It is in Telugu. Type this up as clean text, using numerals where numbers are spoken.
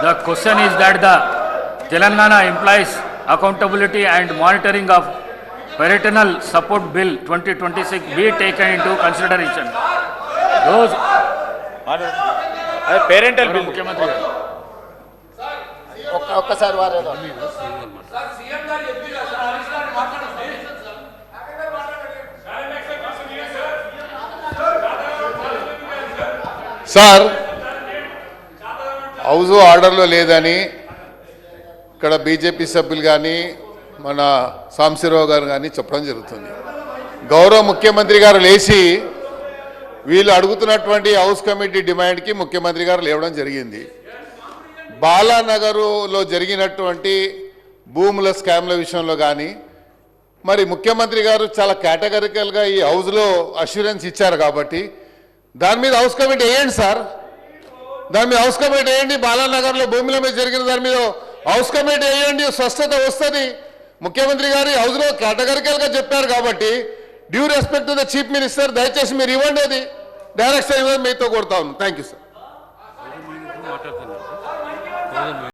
The question is that the Telangana Employees Accountability and Monitoring of Parental Support Bill 2026 be taken into consideration. Those parental bill ముఖ్యమంత్రి గారు ఒక్కసారి వారేదో సార్ హౌస్ ఆర్డర్లో లేదని ఇక్కడ బీజేపీ సభ్యులు కానీ మన సాంశీరావు గారు కానీ చెప్పడం జరుగుతుంది. గౌరవ ముఖ్యమంత్రి గారు లేచి వీళ్ళు అడుగుతున్నటువంటి హౌస్ కమిటీ డిమాండ్కి ముఖ్యమంత్రి గారు లేవడం జరిగింది. బాలానగర్లో జరిగినటువంటి భూముల స్కామ్ల విషయంలో కానీ మరి ముఖ్యమంత్రి గారు చాలా కేటగరికల్గా ఈ హౌస్లో అష్యూరెన్స్ ఇచ్చారు కాబట్టి దాని మీద హౌస్ కమిటీ వేయండి సార్. దాని మీద హౌస్ కమిటీ వేయండి. బాలానగర్లో భూముల మీద జరిగిన దాని మీద హౌస్ కమిటీ వేయండి, స్పష్టత వస్తుంది. ముఖ్యమంత్రి గారు హౌస్లో కేటగరికల్గా చెప్పారు కాబట్టి due respect to the chief minister దయచేసి మీరు ఇవ్వండి, అది డైరెక్షన్ ఇవ్వండి, మీతో కొడతా ఉన్నాను. Thank you sir.